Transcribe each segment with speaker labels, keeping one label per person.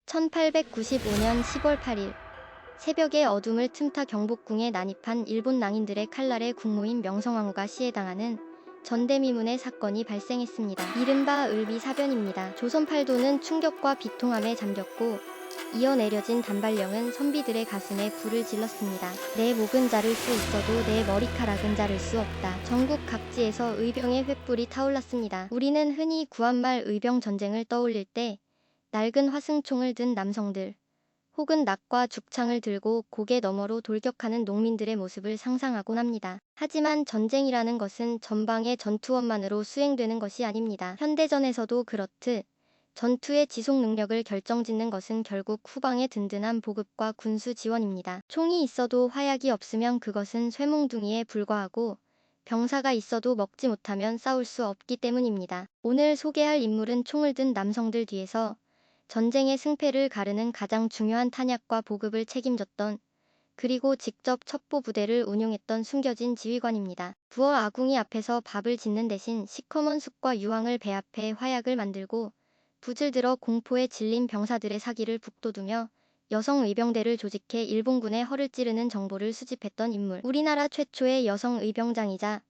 Speaker 1: 1895년 10월 8일 새벽에 어둠을 틈타 경복궁에 난입한 일본 낭인들의 칼날에 국모인 명성황후가 시해당하는 전대미문의 사건이 발생했습니다. 이른바 을비사변입니다. 조선 팔도는 충격과 비통함에 잠겼고 이어 내려진 단발령은 선비들의 가슴에 불을 질렀습니다. 내 목은 자를 수 있어도 내 머리카락은 자를 수 없다. 전국 각지에서 의병의 횃불이 타올랐습니다. 우리는 흔히 구한말 의병 전쟁을 떠올릴 때 낡은 화승총을 든 남성들 혹은 낙과 죽창을 들고 고개 너머로 돌격하는 농민들의 모습을 상상하곤 합니다. 하지만 전쟁이라는 것은 전방의 전투원만으로 수행되는 것이 아닙니다. 현대전에서도 그렇듯 전투의 지속 능력을 결정짓는 것은 결국 후방의 든든한 보급과 군수 지원입니다. 총이 있어도 화약이 없으면 그것은 쇠몽둥이에 불과하고 병사가 있어도 먹지 못하면 싸울 수 없기 때문입니다. 오늘 소개할 인물은 총을 든 남성들 뒤에서 전쟁의 승패를 가르는 가장 중요한 탄약과 보급을 책임졌던 그리고 직접 첩보 부대를 운용했던 숨겨진 지휘관입니다. 부어 아궁이 앞에서 밥을 짓는 대신 시커먼 숯과 유황을 배합해 화약을 만들고 붓을 들어 공포에 질린 병사들의 사기를 북돋우며 여성 의병대를 조직해 일본군의 허를 찌르는 정보를 수집했던 인물. 우리나라 최초의 여성 의병장이자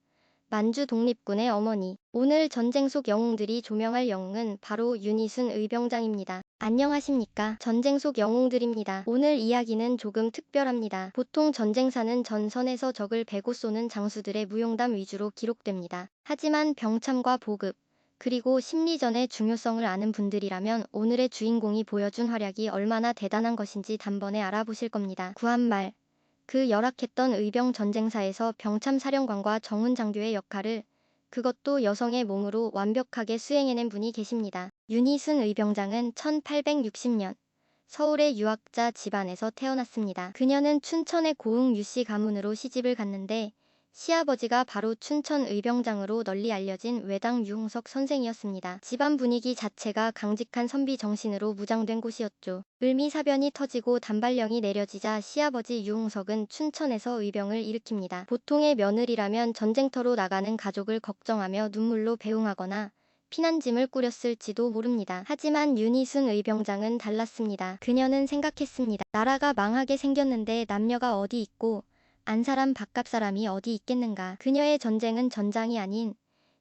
Speaker 1: 만주 독립군의 어머니. 오늘 전쟁 속 영웅들이 조명할 영웅은 바로 윤희순 의병장입니다. 안녕하십니까. 전쟁 속 영웅들입니다. 오늘 이야기는 조금 특별합니다. 보통 전쟁사는 전선에서 적을 베고 쏘는 장수들의 무용담 위주로 기록됩니다. 하지만 병참과 보급, 그리고 심리전의 중요성을 아는 분들이라면 오늘의 주인공이 보여준 활약이 얼마나 대단한 것인지 단번에 알아보실 겁니다. 구한말 그 열악했던 의병 전쟁사에서 병참 사령관과 정훈 장교의 역할을 그것도 여성의 몸으로 완벽하게 수행해낸 분이 계십니다. 윤희순 의병장은 1860년 서울의 유학자 집안에서 태어났습니다. 그녀는 춘천의 고흥 유씨 가문으로 시집을 갔는데 시아버지가 바로 춘천 의병장으로 널리 알려진 외당 유홍석 선생이었습니다. 집안 분위기 자체가 강직한 선비 정신으로 무장된 곳이었죠. 을미사변이 터지고 단발령이 내려지자 시아버지 유홍석은 춘천에서 의병을 일으킵니다. 보통의 며느리라면 전쟁터로 나가는 가족을 걱정하며 눈물로 배웅하거나 피난짐을 꾸렸을지도 모릅니다. 하지만 윤희순 의병장은 달랐습니다. 그녀는 생각했습니다. 나라가 망하게 생겼는데 남녀가 어디 있고 안사람 바깥 사람이 어디 있겠는가. 그녀의 전쟁은 전장이 아닌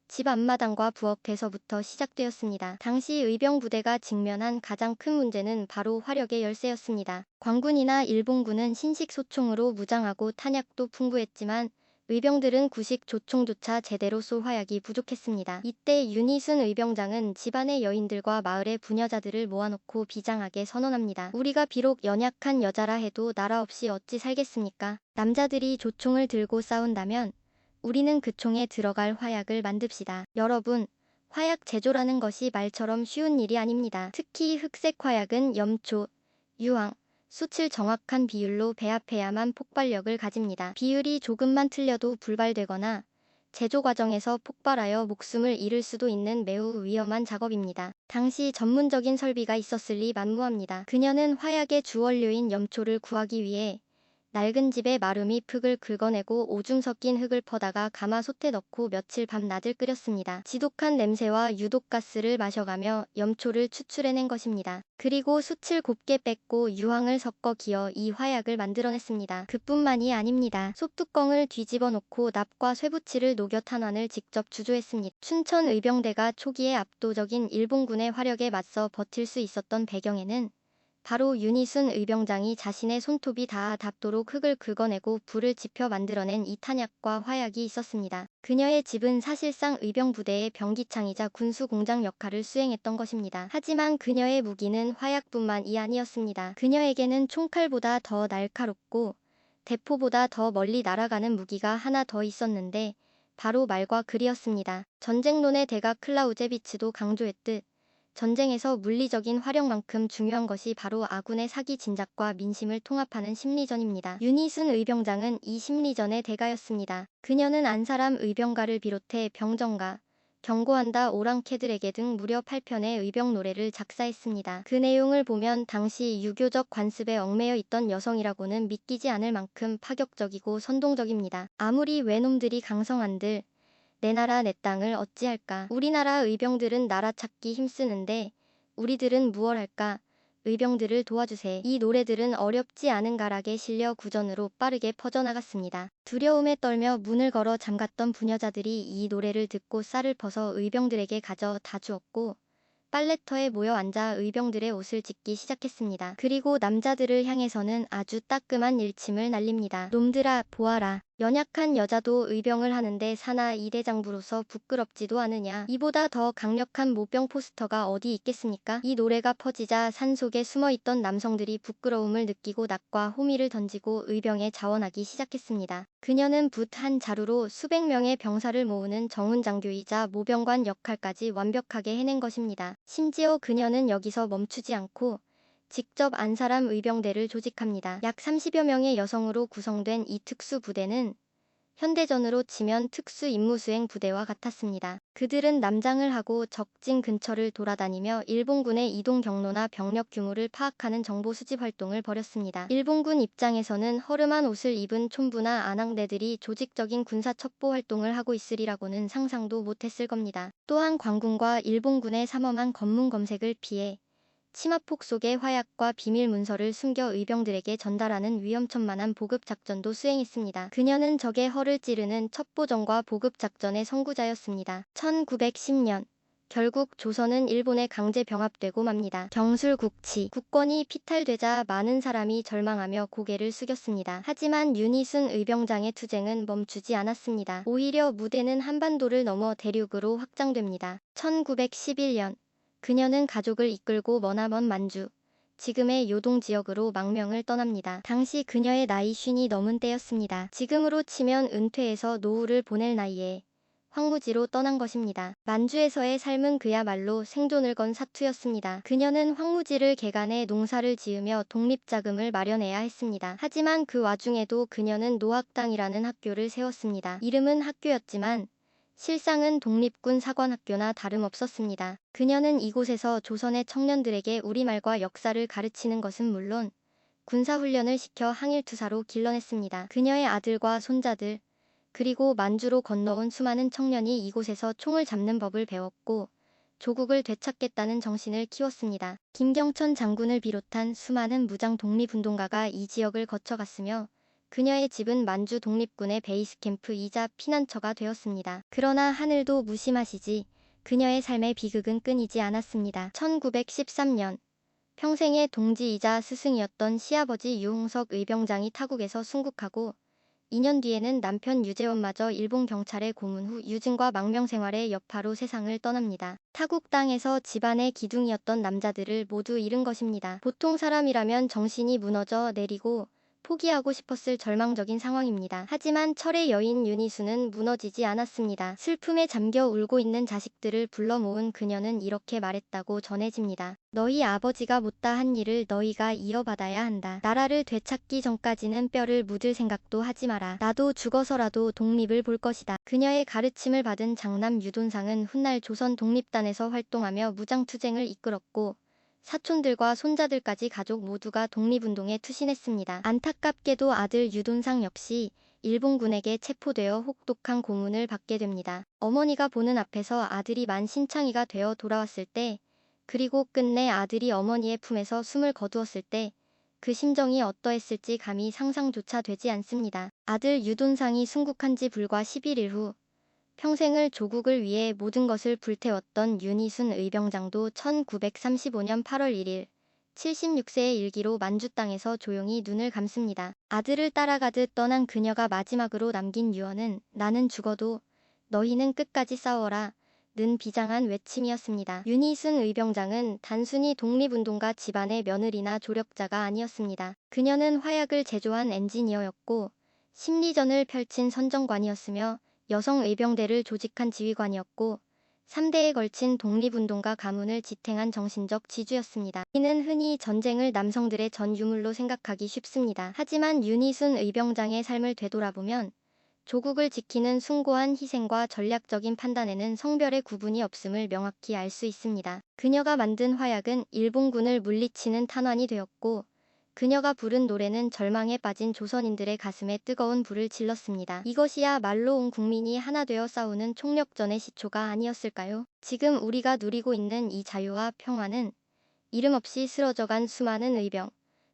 Speaker 1: 집 앞마당과 부엌에서부터 시작되었습니다. 당시 의병 부대가 직면한 가장 큰 문제는 바로 화력의 열세였습니다. 광군이나 일본군은 신식 소총으로 무장하고 탄약도 풍부했지만 의병들은 구식 조총조차 제대로 쏠 화약이 부족했습니다. 이때 윤희순 의병장은 집안의 여인들과 마을의 부녀자들을 모아놓고 비장하게 선언합니다. 우리가 비록 연약한 여자라 해도 나라 없이 어찌 살겠습니까? 남자들이 조총을 들고 싸운다면 우리는 그 총에 들어갈 화약을 만듭시다. 여러분, 화약 제조라는 것이 말처럼 쉬운 일이 아닙니다. 특히 흑색 화약은 염초, 유황, 숯을 정확한 비율로 배합해야만 폭발력을 가집니다. 비율이 조금만 틀려도 불발되거나 제조 과정에서 폭발하여 목숨을 잃을 수도 있는 매우 위험한 작업입니다. 당시 전문적인 설비가 있었을 리 만무합니다. 그녀는 화약의 주원료인 염초를 구하기 위해 낡은 집에 마루미 흙을 긁어내고 오줌 섞인 흙을 퍼다가 가마솥에 넣고 며칠 밤낮을 끓였습니다. 지독한 냄새와 유독가스를 마셔가며 염초를 추출해낸 것입니다. 그리고 숯을 곱게 뺏고 유황을 섞어 기어 이 화약을 만들어냈습니다. 그뿐만이 아닙니다. 솥뚜껑을 뒤집어 놓고 납과 쇠붙이를 녹여 탄환을 직접 주조했습니다. 춘천 의병대가 초기에 압도적인 일본군의 화력에 맞서 버틸 수 있었던 배경에는 바로 윤희순 의병장이 자신의 손톱이 다 닿도록 흙을 긁어내고 불을 지펴 만들어낸 이 탄약과 화약이 있었습니다. 그녀의 집은 사실상 의병 부대의 병기창이자 군수 공장 역할을 수행했던 것입니다. 하지만 그녀의 무기는 화약뿐만이 아니었습니다. 그녀에게는 총칼보다 더 날카롭고 대포보다 더 멀리 날아가는 무기가 하나 더 있었는데 바로 말과 글이었습니다. 전쟁론의 대가 클라우제비츠도 강조했듯 전쟁에서 물리적인 화력만큼 중요한 것이 바로 아군의 사기 진작과 민심을 통합하는 심리전입니다. 윤희순 의병장은 이 심리전의 대가였습니다. 그녀는 안사람 의병가를 비롯해 병정가, 경고한다 오랑캐들에게 등 무려 8편의 의병 노래를 작사했습니다. 그 내용을 보면 당시 유교적 관습에 얽매여 있던 여성이라고는 믿기지 않을 만큼 파격적이고 선동적입니다. 아무리 외놈들이 강성한들 내 나라 내 땅을 어찌할까. 우리나라 의병들은 나라 찾기 힘쓰는데 우리들은 무얼 할까. 의병들을 도와주세. 이 노래들은 어렵지 않은 가락에 실려 구전으로 빠르게 퍼져나갔습니다. 두려움에 떨며 문을 걸어 잠갔던 부녀자들이 이 노래를 듣고 쌀을 퍼서 의병들에게 가져다 주었고 빨래터에 모여 앉아 의병들의 옷을 찢기 시작했습니다. 그리고 남자들을 향해서는 아주 따끔한 일침을 날립니다. 놈들아 보아라. 연약한 여자도 의병을 하는데 사나 이 대장부로서 부끄럽지도 않으냐. 이보다 더 강력한 모병 포스터가 어디 있겠습니까? 이 노래가 퍼지자 산속에 숨어있던 남성들이 부끄러움을 느끼고 낫과 호미를 던지고 의병에 자원하기 시작했습니다. 그녀는 붓 한 자루로 수백 명의 병사를 모으는 정훈장교이자 모병관 역할까지 완벽하게 해낸 것입니다. 심지어 그녀는 여기서 멈추지 않고 직접 안사람 의병대를 조직합니다. 약 30여 명의 여성으로 구성된 이 특수부대는 현대전으로 치면 특수임무수행 부대와 같았습니다. 그들은 남장을 하고 적진 근처를 돌아다니며 일본군의 이동 경로나 병력 규모를 파악하는 정보 수집 활동을 벌였습니다. 일본군 입장에서는 허름한 옷을 입은 촌부나 아낙네들이 조직적인 군사 첩보 활동을 하고 있으리라고는 상상도 못했을 겁니다. 또한 광군과 일본군의 삼엄한 검문 검색을 피해 치마폭 속에 화약과 비밀 문서를 숨겨 의병들에게 전달하는 위험천만한 보급작전도 수행했습니다. 그녀는 적의 허를 찌르는 첩보전과 보급작전의 선구자였습니다. 1910년 결국 조선은 일본에 강제 병합되고 맙니다. 경술국치 국권이 피탈되자 많은 사람이 절망하며 고개를 숙였습니다. 하지만 윤희순 의병장의 투쟁은 멈추지 않았습니다. 오히려 무대는 한반도를 넘어 대륙으로 확장됩니다. 1911년 그녀는 가족을 이끌고 머나먼 만주, 지금의 요동 지역으로 망명을 떠납니다. 당시 그녀의 나이 50이 넘은 때였습니다. 지금으로 치면 은퇴해서 노후를 보낼 나이에 황무지로 떠난 것입니다. 만주에서의 삶은 그야말로 생존을 건 사투였습니다. 그녀는 황무지를 개간해 농사를 지으며 독립자금을 마련해야 했습니다. 하지만 그 와중에도 그녀는 노학당이라는 학교를 세웠습니다. 이름은 학교였지만 실상은 독립군 사관학교나 다름없었습니다. 그녀는 이곳에서 조선의 청년들에게 우리말과 역사를 가르치는 것은 물론 군사훈련을 시켜 항일투사로 길러냈습니다. 그녀의 아들과 손자들, 그리고 만주로 건너온 수많은 청년이 이곳에서 총을 잡는 법을 배웠고 조국을 되찾겠다는 정신을 키웠습니다. 김경천 장군을 비롯한 수많은 무장 독립운동가가 이 지역을 거쳐갔으며 그녀의 집은 만주 독립군의 베이스 캠프이자 피난처가 되었습니다. 그러나 하늘도 무심하시지 그녀의 삶의 비극은 끊이지 않았습니다. 1913년 평생의 동지이자 스승이었던 시아버지 유홍석 의병장이 타국에서 순국하고 2년 뒤에는 남편 유재원마저 일본 경찰에 고문 후 유증과 망명생활의 여파로 세상을 떠납니다. 타국 땅에서 집안의 기둥이었던 남자들을 모두 잃은 것입니다. 보통 사람이라면 정신이 무너져 내리고 포기하고 싶었을 절망적인 상황입니다. 하지만 철의 여인 윤희수는 무너지지 않았습니다. 슬픔에 잠겨 울고 있는 자식들을 불러 모은 그녀는 이렇게 말했다고 전해집니다. 너희 아버지가 못다한 일을 너희가 이어받아야 한다. 나라를 되찾기 전까지는 뼈를 묻을 생각도 하지 마라. 나도 죽어서라도 독립을 볼 것이다. 그녀의 가르침을 받은 장남 유돈상은 훗날 조선 독립단에서 활동하며 무장투쟁을 이끌었고 사촌들과 손자들까지 가족 모두가 독립운동에 투신했습니다. 안타깝게도 아들 유돈상 역시 일본군에게 체포되어 혹독한 고문을 받게 됩니다. 어머니가 보는 앞에서 아들이 만신창이가 되어 돌아왔을 때, 그리고 끝내 아들이 어머니의 품에서 숨을 거두었을 때 그 심정이 어떠했을지 감히 상상조차 되지 않습니다. 아들 유돈상이 순국한 지 불과 11일 후 평생을 조국을 위해 모든 것을 불태웠던 윤희순 의병장도 1935년 8월 1일 76세의 일기로 만주 땅에서 조용히 눈을 감습니다. 아들을 따라가듯 떠난 그녀가 마지막으로 남긴 유언은 나는 죽어도 너희는 끝까지 싸워라 는 비장한 외침이었습니다. 윤희순 의병장은 단순히 독립운동가 집안의 며느리나 조력자가 아니었습니다. 그녀는 화약을 제조한 엔지니어였고 심리전을 펼친 선정관이었으며 여성 의병대를 조직한 지휘관이었고 3대에 걸친 독립운동가 가문을 지탱한 정신적 지주였습니다. 이는 흔히 전쟁을 남성들의 전유물로 생각하기 쉽습니다. 하지만 윤희순 의병장의 삶을 되돌아보면 조국을 지키는 숭고한 희생과 전략적인 판단에는 성별의 구분이 없음을 명확히 알 수 있습니다. 그녀가 만든 화약은 일본군을 물리치는 탄환이 되었고 그녀가 부른 노래는 절망에 빠진 조선인들의 가슴에 뜨거운 불을 질렀습니다. 이것이야말로 온 국민이 하나 되어 싸우는 총력전의 시초가 아니었을까요? 지금 우리가 누리고 있는 이 자유와 평화는 이름 없이 쓰러져간 수많은 의병,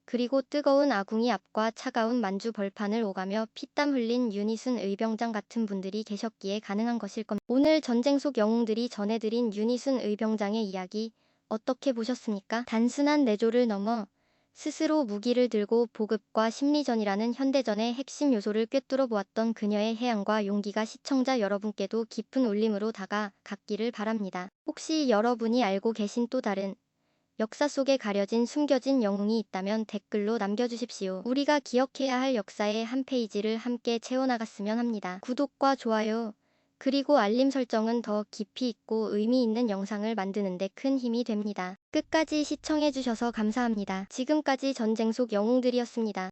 Speaker 1: 그리고 뜨거운 아궁이 앞과 차가운 만주 벌판을 오가며 피땀 흘린 윤희순 의병장 같은 분들이 계셨기에 가능한 것일 겁니다. 오늘 전쟁 속 영웅들이 전해드린 윤희순 의병장의 이야기 어떻게 보셨습니까? 단순한 내조를 넘어 스스로 무기를 들고 보급과 심리전이라는 현대전의 핵심 요소를 꿰뚫어 보았던 그녀의 해안과 용기가 시청자 여러분께도 깊은 울림으로 다가갔기를 바랍니다. 혹시 여러분이 알고 계신 또 다른 역사 속에 가려진 숨겨진 영웅이 있다면 댓글로 남겨주십시오. 우리가 기억해야 할 역사의 한 페이지를 함께 채워나갔으면 합니다. 구독과 좋아요, 그리고 알림 설정은 더 깊이 있고 의미 있는 영상을 만드는 데 큰 힘이 됩니다. 끝까지 시청해주셔서 감사합니다. 지금까지 전쟁 속 영웅들이었습니다.